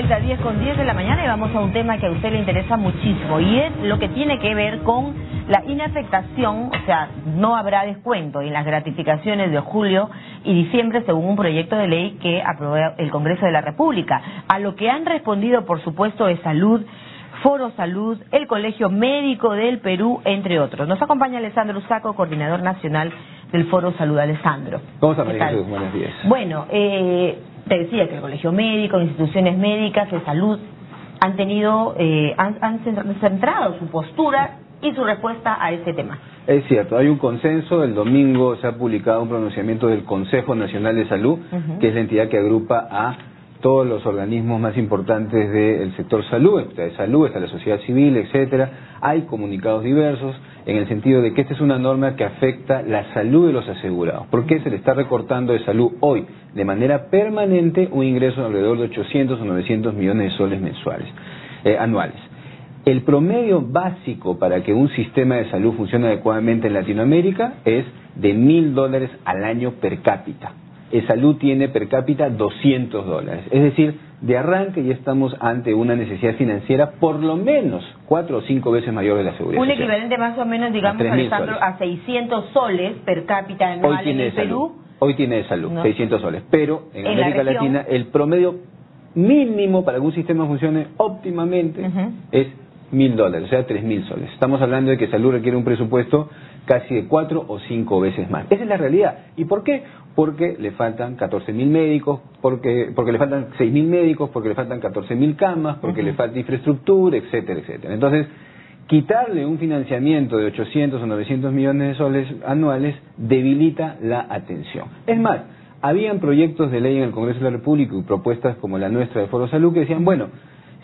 vuelta a 10:10 de la mañana y vamos a un tema que a usted le interesa muchísimo y es lo que tiene que ver con la inafectación, o sea, no habrá descuento en las gratificaciones de julio y diciembre según un proyecto de ley que aprobó el Congreso de la República. A lo que han respondido, por supuesto, es Salud, Foro Salud, el Colegio Médico del Perú, entre otros. Nos acompaña Alessandro Usaco, coordinador nacional del Foro Salud. Alessandro. ¿Cómo está, María Jesús? Buenos días. Bueno, te decía que el Colegio Médico, instituciones médicas de salud han tenido, han centrado su postura y su respuesta a este tema. Es cierto, hay un consenso. El domingo se ha publicado un pronunciamiento del Consejo Nacional de Salud, que es la entidad que agrupa a todos los organismos más importantes del sector salud. Está de salud, está la sociedad civil, etcétera. Hay comunicados diversos en el sentido de que esta es una norma que afecta la salud de los asegurados. ¿Por qué se le está recortando de salud hoy de manera permanente un ingreso de alrededor de 800 o 900 millones de soles mensuales, anuales? El promedio básico para que un sistema de salud funcione adecuadamente en Latinoamérica es de $1.000 al año per cápita. El salud tiene per cápita $200. Es decir, de arranque ya estamos ante una necesidad financiera por lo menos 4 o 5 veces mayor de la seguridad social. Un equivalente más o menos, digamos, Alessandro, a 600 soles per cápita anual en el Perú. Hoy tiene de salud, no. 600 soles. Pero en América Latina el promedio mínimo para que un sistema funcione óptimamente es $1.000, o sea, 3.000 soles. Estamos hablando de que salud requiere un presupuesto casi de 4 o 5 veces más. Esa es la realidad. ¿Y por qué? Porque le faltan 14.000 médicos, porque le faltan 6.000 médicos, porque le faltan 14.000 camas, porque le falta infraestructura, etcétera, etcétera. Entonces, quitarle un financiamiento de 800 o 900 millones de soles anuales debilita la atención. Es más, habían proyectos de ley en el Congreso de la República y propuestas como la nuestra de Foro Salud que decían, bueno,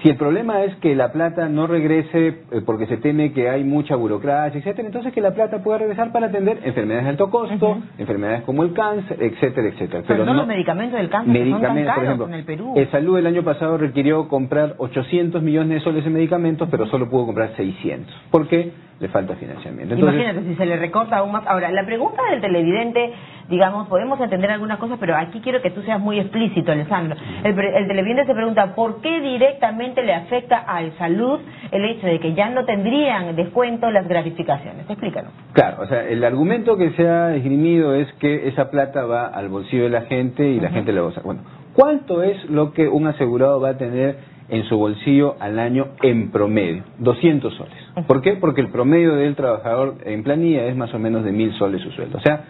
si el problema es que la plata no regrese porque se teme que hay mucha burocracia, etcétera, entonces que la plata pueda regresar para atender enfermedades de alto costo, enfermedades como el cáncer, etcétera, etcétera. Pero no los medicamentos del cáncer que son tan caros, por ejemplo, en el Perú. El Salud el año pasado requirió comprar 800 millones de soles en medicamentos, pero solo pudo comprar 600. ¿Por qué? Le falta financiamiento. Entonces, imagínate, si se le recorta aún más. Ahora, la pregunta del televidente, digamos, podemos entender algunas cosas, pero aquí quiero que tú seas muy explícito, Alessandro. El televidente se pregunta, ¿por qué directamente le afecta al Salud el hecho de que ya no tendrían descuento las gratificaciones? Explícanos. Claro, o sea, el argumento que se ha esgrimido es que esa plata va al bolsillo de la gente y la gente la va a usar. Bueno, ¿cuánto es lo que un asegurado va a tener en su bolsillo al año en promedio? 200 soles. ¿Por qué? Porque el promedio del trabajador en planilla es más o menos de 1.000 soles su sueldo. O sea,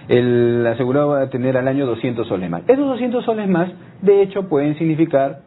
el asegurado va a tener al año 200 soles más. Esos 200 soles más, de hecho, pueden significar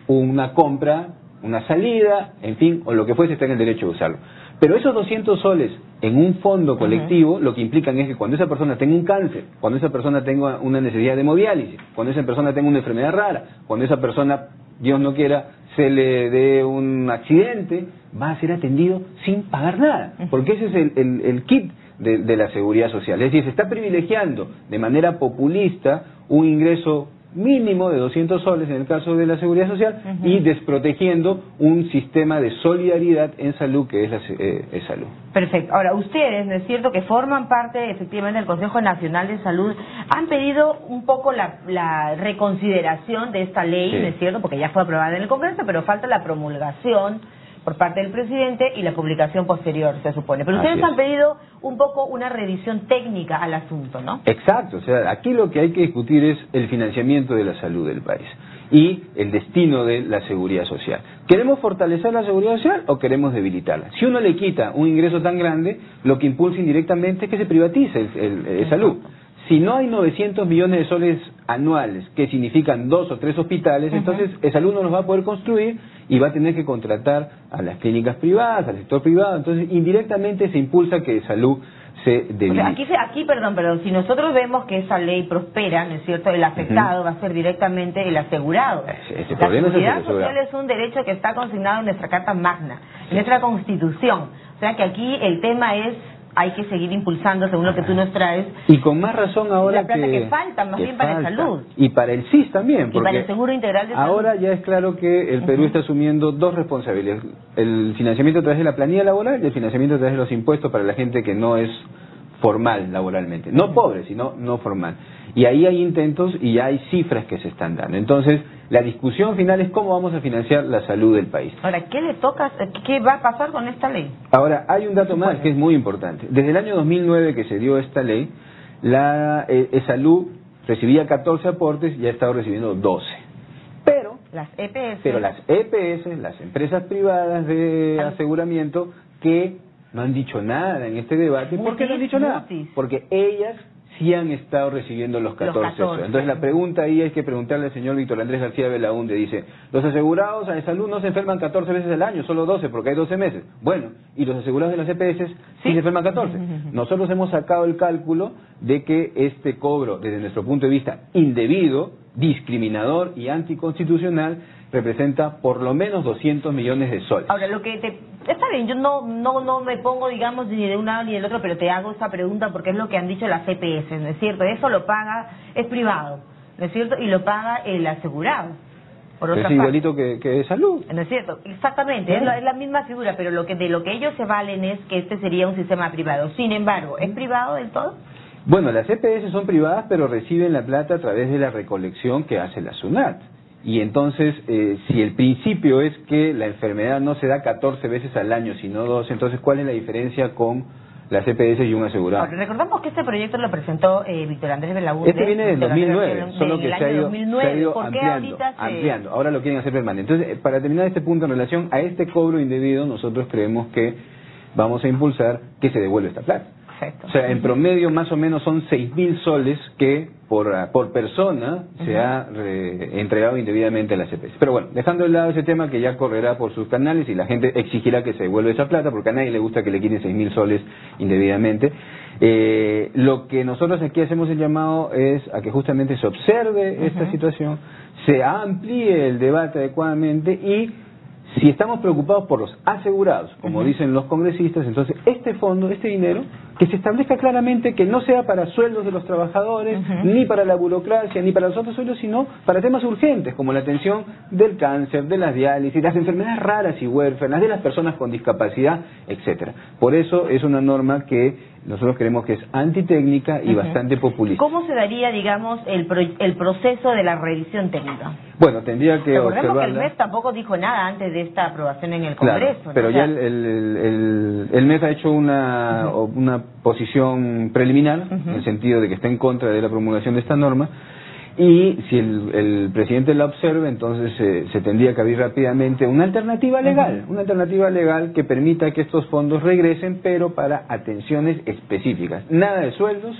una compra, una salida, en fin, o lo que fuese, está en el derecho de usarlo. Pero esos 200 soles en un fondo colectivo, lo que implican es que cuando esa persona tenga un cáncer, cuando esa persona tenga una necesidad de hemodiálisis, cuando esa persona tenga una enfermedad rara, cuando esa persona, Dios no quiera, se le dé un accidente, va a ser atendido sin pagar nada, porque ese es el kit de la seguridad social. Es decir, se está privilegiando de manera populista un ingreso mínimo de 200 soles en el caso de la seguridad social y desprotegiendo un sistema de solidaridad en salud que es salud. Perfecto. Ahora, ustedes, ¿no es cierto?, que forman parte efectivamente del Consejo Nacional de Salud, han pedido un poco la reconsideración de esta ley, ¿no es cierto?, porque ya fue aprobada en el Congreso, pero falta la promulgación por parte del presidente y la publicación posterior, se supone. Pero ustedes han pedido un poco una revisión técnica al asunto, ¿no? Exacto. O sea, aquí lo que hay que discutir es el financiamiento de la salud del país y el destino de la seguridad social. ¿Queremos fortalecer la seguridad social o queremos debilitarla? Si uno le quita un ingreso tan grande, lo que impulsa indirectamente es que se privatice el salud. Si no hay 900 millones de soles anuales, que significan 2 o 3 hospitales, entonces el salud no los va a poder construir y va a tener que contratar a las clínicas privadas, al sector privado. Entonces, indirectamente se impulsa que el salud se debilite. O sea, aquí, perdón, si nosotros vemos que esa ley prospera, ¿no es cierto?, el afectado va a ser directamente el asegurado. La seguridad social es un derecho que está consignado en nuestra Carta Magna, en nuestra Constitución. O sea que aquí el tema es, hay que seguir impulsando, según lo que tú nos traes. Y con más razón ahora la plata que falta, más bien para el salud. Y para el SIS también. Y para el Seguro Integral de Salud. Ahora ya es claro que el Perú está asumiendo dos responsabilidades. El financiamiento a través de la planilla laboral y el financiamiento a través de los impuestos para la gente que no es formal laboralmente. No pobre, sino no formal. Y ahí hay intentos y hay cifras que se están dando. Entonces, la discusión final es cómo vamos a financiar la salud del país. Ahora, ¿qué va a pasar con esta ley? Ahora, hay un dato más que es muy importante. Desde el año 2009 que se dio esta ley, la salud recibía 14 aportes y ha estado recibiendo 12. Pero las EPS, las empresas privadas de aseguramiento, que no han dicho nada en este debate. ¿Por qué no han dicho nada? Porque ellas sí han estado recibiendo los 14. Entonces la pregunta ahí hay que preguntarle al señor Víctor Andrés García Belaúnde. Dice, los asegurados de salud no se enferman 14 veces al año, solo 12 porque hay 12 meses. Bueno, y los asegurados de las EPS sí se enferman 14. Nosotros hemos sacado el cálculo de que este cobro, desde nuestro punto de vista indebido, discriminador y anticonstitucional, representa por lo menos 200 millones de soles. Ahora, está bien, yo no me pongo, digamos, ni de un lado ni del otro, pero te hago esta pregunta porque es lo que han dicho las EPS, ¿no es cierto? Eso lo paga, es privado, ¿no es cierto? Y lo paga el asegurado. Por otra parte. Igualito que de salud. ¿No es cierto? Exactamente, es la misma figura, pero de lo que ellos se valen es que este sería un sistema privado. Sin embargo, ¿es privado del todo? Bueno, las EPS son privadas, pero reciben la plata a través de la recolección que hace la SUNAT. Y entonces, si el principio es que la enfermedad no se da 14 veces al año, sino 12, entonces, ¿cuál es la diferencia con las EPS y un asegurado? Ahora, recordamos que este proyecto lo presentó Víctor Andrés Belaúnde. Este viene del 2009, solo que se ha ido ampliando. Ahora lo quieren hacer permanente. Entonces, para terminar este punto en relación a este cobro indebido, nosotros creemos que vamos a impulsar que se devuelva esta plata. Perfecto. O sea, en promedio más o menos son 6.000 soles que por persona se ha entregado indebidamente a las EPS. Pero bueno, dejando de lado ese tema que ya correrá por sus canales y la gente exigirá que se devuelva esa plata porque a nadie le gusta que le quiten 6.000 soles indebidamente. Lo que nosotros aquí hacemos el llamado es a que justamente se observe esta situación, se amplíe el debate adecuadamente y si estamos preocupados por los asegurados, como dicen los congresistas, entonces este fondo, este dinero, que se establezca claramente que no sea para sueldos de los trabajadores, ni para la burocracia, ni para los otros sueldos, sino para temas urgentes, como la atención del cáncer, de las diálisis, las enfermedades raras y huérfanas, de las personas con discapacidad, etcétera. Por eso es una norma que nosotros creemos que es antitécnica y bastante populista. ¿Cómo se daría, digamos, el proceso de la revisión técnica? Bueno, tendría que recordemos que el MEF tampoco dijo nada antes de esta aprobación en el Congreso. Claro, pero ya el MEF ha hecho una posición preliminar, en el sentido de que está en contra de la promulgación de esta norma, y si el presidente la observa, entonces se tendría que abrir rápidamente una alternativa legal que permita que estos fondos regresen, pero para atenciones específicas. Nada de sueldos,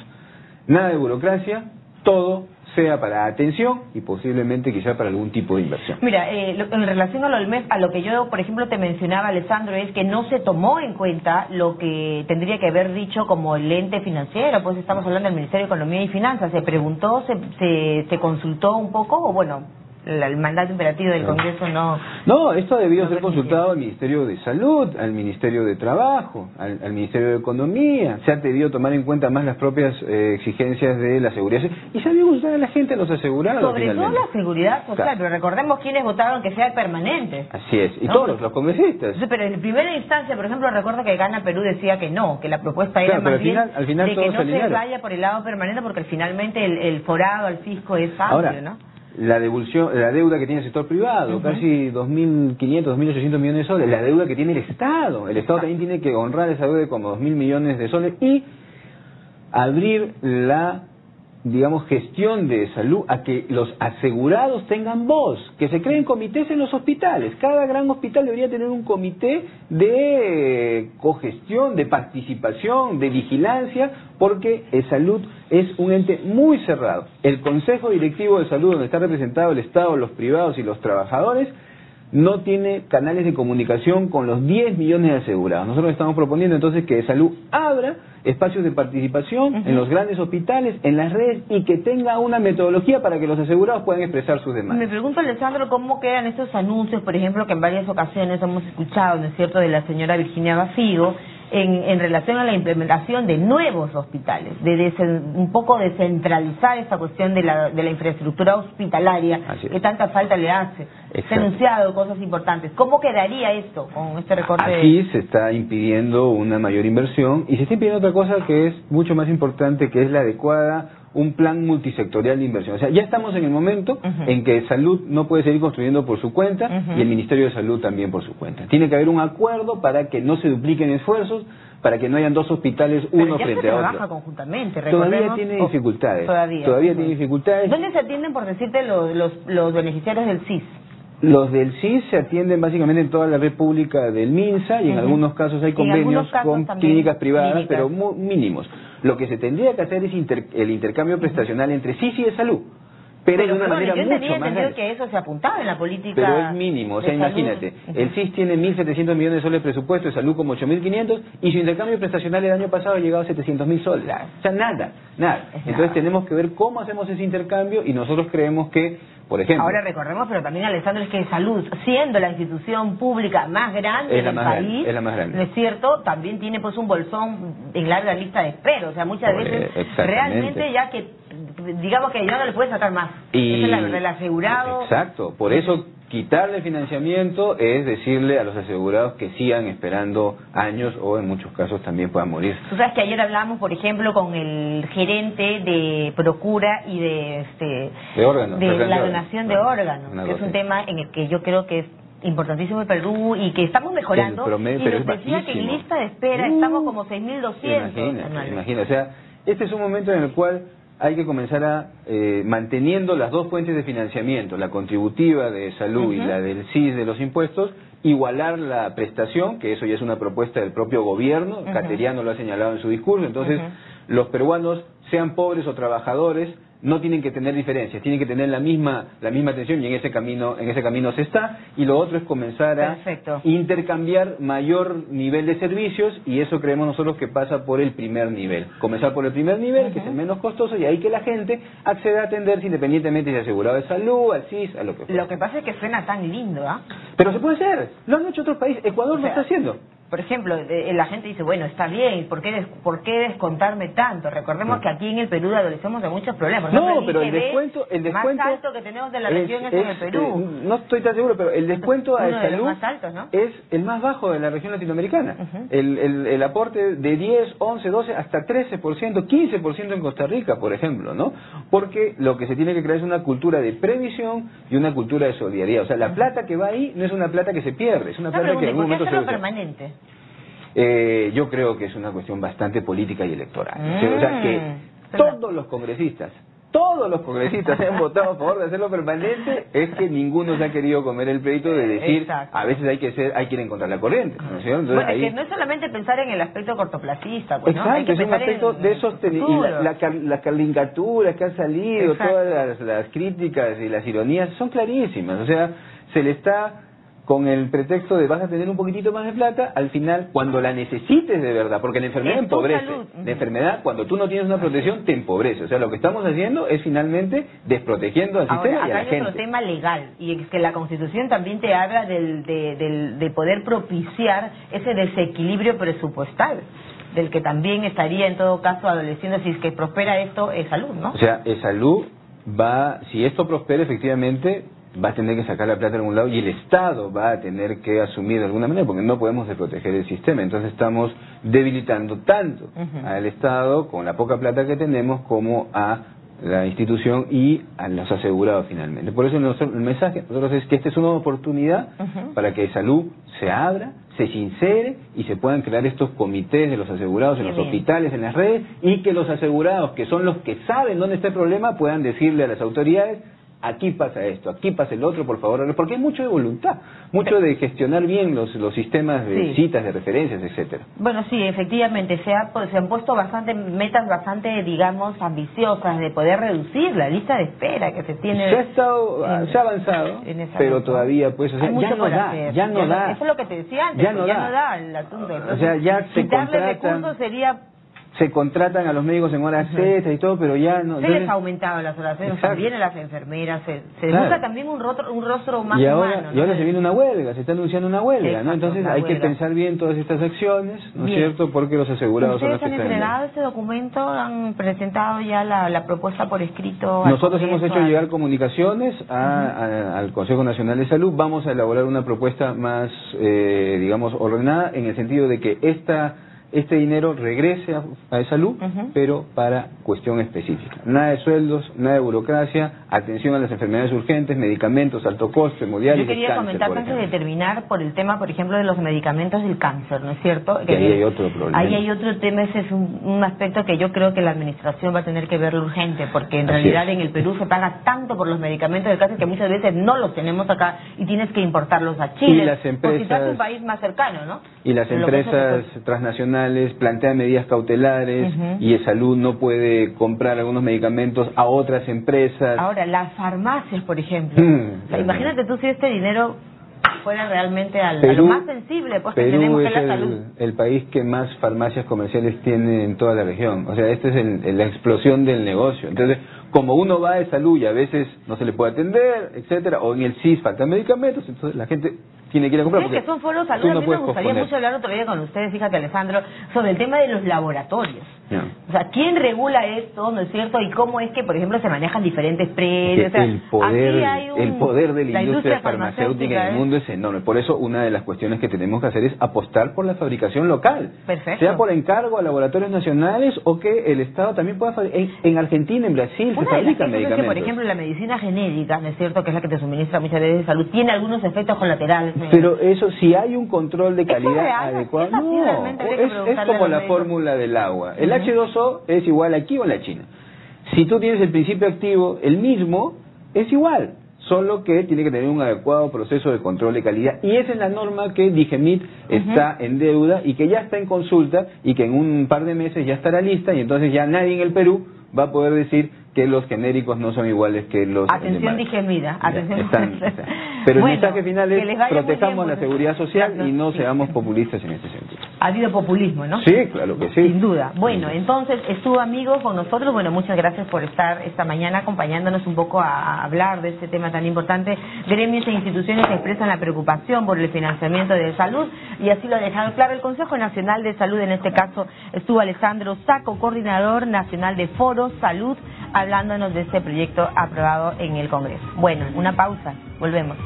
nada de burocracia, todo sea para atención y posiblemente quizá para algún tipo de inversión. Mira, en relación a lo del MEF, a lo que yo, por ejemplo, te mencionaba, Alessandro, es que no se tomó en cuenta lo que tendría que haber dicho como el ente financiero, pues estamos hablando del Ministerio de Economía y Finanzas. ¿Se preguntó, se consultó un poco o bueno, el mandato imperativo del Congreso no? No, esto ha debido ser consultado al Ministerio de Salud, al Ministerio de Trabajo, al Ministerio de Economía. Se ha debido tomar en cuenta más las propias exigencias de la seguridad y se ha debido gustar a la gente, a los asegurados. Sobre todo la seguridad social, pero recordemos quiénes votaron que sea permanente. Así es, y todos los congresistas. Pero en primera instancia, por ejemplo, recuerdo que Gana Perú decía que no, que la propuesta era más bien al final de que no se vaya por el lado permanente porque finalmente el forado al fisco es amplio, ¿no? La deuda que tiene el sector privado, casi 2.500, 2.800 millones de soles, la deuda que tiene el Estado también tiene que honrar esa deuda de como 2.000 millones de soles y abrir la, digamos, gestión de salud a que los asegurados tengan voz, que se creen comités en los hospitales. Cada gran hospital debería tener un comité de cogestión, de participación, de vigilancia, porque salud es un ente muy cerrado. El Consejo Directivo de Salud, donde está representado el Estado, los privados y los trabajadores, no tiene canales de comunicación con los 10 millones de asegurados. Nosotros estamos proponiendo entonces que Salud abra espacios de participación en los grandes hospitales, en las redes, y que tenga una metodología para que los asegurados puedan expresar sus demandas. Me pregunto, Alessandro, ¿cómo quedan estos anuncios, por ejemplo, que en varias ocasiones hemos escuchado, ¿no es cierto?, de la señora Virginia Bafigo, en relación a la implementación de nuevos hospitales, un poco descentralizar esta cuestión de la infraestructura hospitalaria que tanta falta le hace? Se han anunciado cosas importantes. ¿Cómo quedaría esto con este recorte? Aquí se está impidiendo una mayor inversión y se está impidiendo otra cosa que es mucho más importante, que es la adecuada un plan multisectorial de inversión. O sea, ya estamos en el momento en que Salud no puede seguir construyendo por su cuenta y el Ministerio de Salud también por su cuenta. Tiene que haber un acuerdo para que no se dupliquen esfuerzos, para que no hayan dos hospitales uno frente a otro. Trabaja conjuntamente, todavía tiene dificultades. Todavía tiene dificultades. ¿Dónde se atienden, por decirte, los beneficiarios del CIS? Los del CIS se atienden básicamente en toda la red pública del MINSA y en algunos casos hay convenios con clínicas privadas, pero mínimos. Lo que se tendría que hacer es el intercambio prestacional entre CIS y de salud. Pero de una manera mucho más grande. Que eso se apuntaba en la política. Pero es mínimo, o sea, imagínate, el CIS tiene 1.700 millones de soles de presupuesto, de salud como 8.500, y su intercambio prestacional el año pasado ha llegado a 700.000 soles. O sea, nada. Entonces tenemos que ver cómo hacemos ese intercambio y nosotros creemos que, por ejemplo... Ahora recordemos, pero también, Alessandro, es que Salud, siendo la institución pública más grande del país, es la más grande. ¿No es cierto? También tiene pues un bolsón en larga lista de espera, o sea, muchas veces realmente ya que digamos que ya no le puede sacar más. Y esa es el asegurado. Exacto, por eso quitarle financiamiento es decirle a los asegurados que sigan esperando años o en muchos casos también puedan morir. Tú sabes que ayer hablamos, por ejemplo, con el gerente de Procura y de órganos, de la donación de órganos, que es un tema en el que yo creo que es importantísimo en Perú y que estamos mejorando, y nos decía que en lista de espera estamos como 6.200. Imagina, o sea, este es un momento en el cual hay que comenzar a, manteniendo las dos fuentes de financiamiento, la contributiva de salud y la del CIS de los impuestos, igualar la prestación, que eso ya es una propuesta del propio gobierno, Cateriano lo ha señalado en su discurso, entonces los peruanos, sean pobres o trabajadores, no tienen que tener diferencias, tienen que tener la misma atención y en ese camino se está. Y lo otro es comenzar a intercambiar mayor nivel de servicios y eso creemos nosotros que pasa por el primer nivel. Comenzar por el primer nivel, que es el menos costoso y ahí que la gente acceda a atenderse independientemente de asegurado de salud, al CIS, a lo que fuera. Lo que pasa es que suena tan lindo, ¿ah? Pero se puede hacer, lo han hecho otros países, Ecuador lo está haciendo. Por ejemplo, la gente dice, bueno, está bien, ¿por qué descontarme tanto? Recordemos que aquí en el Perú adolecemos de muchos problemas. No, pero el descuento más alto que tenemos de la región es en el Perú. No estoy tan seguro, pero el descuento a salud más altos, ¿no? es el más bajo de la región latinoamericana. El aporte de 10, 11, 12, hasta 13%, 15% en Costa Rica, por ejemplo, ¿no? Porque lo que se tiene que crear es una cultura de previsión y una cultura de solidaridad. O sea, la plata que va ahí no es una plata que se pierde, es una plata que en algún momento se usa. Permanente? Yo creo que es una cuestión bastante política y electoral. O sea, que todos los congresistas han votado a favor de hacerlo permanente, es que ninguno se ha querido comer el pleito de decir, a veces hay que ir en contra de la corriente, ¿no es cierto? Entonces, bueno, es que no es solamente pensar en el aspecto cortoplacista, pues, ¿no? Exacto, es un aspecto de sostenibilidad. Las caricaturas que han salido, todas las críticas y las ironías son clarísimas. O sea, se le está, con el pretexto de vas a tener un poquitito más de plata, al final, cuando la necesites de verdad, porque la enfermedad empobrece. La enfermedad, cuando tú no tienes una protección, te empobrece. O sea, lo que estamos haciendo es finalmente desprotegiendo al sistema y a la gente. Hay otro tema legal, y es que la Constitución también te habla de poder propiciar ese desequilibrio presupuestal, del que también estaría en todo caso adoleciendo si es que prospera esto, es salud, ¿no? O sea, salud si esto prospera efectivamente, va a tener que sacar la plata de algún lado y el Estado va a tener que asumir de alguna manera, porque no podemos desproteger el sistema. Entonces estamos debilitando tanto al Estado con la poca plata que tenemos como a la institución y a los asegurados finalmente. Por eso el mensaje de nosotros es que esta es una oportunidad para que salud se abra, se sincere y se puedan crear estos comités de los asegurados en los hospitales, en las redes, y que los asegurados, que son los que saben dónde está el problema, puedan decirle a las autoridades: aquí pasa esto, aquí pasa el otro, por favor, porque hay mucho de voluntad, mucho de gestionar bien los sistemas de citas, de referencias, etcétera. Bueno, sí, efectivamente, se han puesto metas bastante, digamos, ambiciosas de poder reducir la lista de espera que se tiene. Se ha avanzado, pero todavía, pues, o sea, ya no da. Eso es lo que te decía antes, ya no da el asunto. Entonces, o sea, ya se quitarle recursos sería... Se contratan a los médicos en horas extras y todo, pero ya no... Se les ha aumentado las horas extras, también a las enfermeras, se busca también un rostro más humano. Y ahora se viene una huelga, se está anunciando una huelga, ¿no? Entonces hay que pensar bien todas estas acciones, ¿no es cierto? Porque los asegurados son los que están... ¿Ustedes han entregado este documento? ¿Han presentado ya la propuesta por escrito? Nosotros hemos hecho llegar comunicaciones al Consejo Nacional de Salud. Vamos a elaborar una propuesta más, digamos, ordenada, en el sentido de que este dinero regrese a salud, pero para cuestión específica. Nada de sueldos, nada de burocracia, atención a las enfermedades urgentes, medicamentos, alto costo, hemodiálisis, Yo quería cáncer, comentar antes de terminar por el tema, por ejemplo, de los medicamentos del cáncer, ¿no es cierto? Que ahí hay otro problema. Ahí hay otro tema, ese es un aspecto que yo creo que la administración va a tener que verlo urgente, porque en realidad en el Perú se paga tanto por los medicamentos del cáncer que muchas veces no los tenemos acá y tienes que importarlos a Chile, y las empresas, o quizás un país más cercano, ¿no? Y las empresas transnacionales plantean medidas cautelares y el salud no puede comprar algunos medicamentos a otras empresas. Ahora, las farmacias, por ejemplo. O sea, imagínate tú si este dinero fuera realmente a lo más sensible, pues que tenemos que la salud. El país que más farmacias comerciales tiene en toda la región. O sea, esta es la explosión del negocio. Entonces, como uno va de salud y a veces no se le puede atender, etcétera, o en el CIS faltan medicamentos, entonces la gente tiene que ir a comprar. Que son foros salud, a mí me gustaría mucho hablar otro día con ustedes, fíjate Alessandro, sobre el tema de los laboratorios. O sea, ¿quién regula esto, no es cierto? Y cómo es que, por ejemplo, se manejan diferentes precios. O sea, el poder de la industria farmacéutica en el mundo es enorme. Por eso, una de las cuestiones que tenemos que hacer es apostar por la fabricación local. Perfecto. Sea por encargo a laboratorios nacionales o que el Estado también pueda fabricar. En Argentina, en Brasil, se fabrican medicamentos. Que, por ejemplo, la medicina genérica, ¿no es cierto?, que es la que te suministra muchas veces de salud, tiene algunos efectos colaterales. Pero eso, si hay un control de calidad adecuado, no, es como la fórmula del agua. El H2O es igual aquí o en la China. Si tú tienes el principio activo, el mismo, es igual, solo que tiene que tener un adecuado proceso de control de calidad. Y esa es la norma que Digemit está en deuda y que ya está en consulta y que en un par de meses ya estará lista y entonces ya nadie en el Perú va a poder decir que los genéricos no son iguales que los Atención Digemida, atención. Pero el mensaje final es protejamos la seguridad social y no seamos populistas en este sentido. Ha habido populismo, ¿no? Sí, claro que sí. Sin duda. Bueno, entonces estuvo amigo con nosotros. Bueno, muchas gracias por estar esta mañana acompañándonos un poco a hablar de este tema tan importante. Gremios e instituciones expresan la preocupación por el financiamiento de salud y así lo ha dejado claro el Consejo Nacional de Salud. En este caso estuvo Alessandro Sacco, coordinador nacional de Foro Salud, hablándonos de este proyecto aprobado en el Congreso. Bueno, una pausa. Volvemos.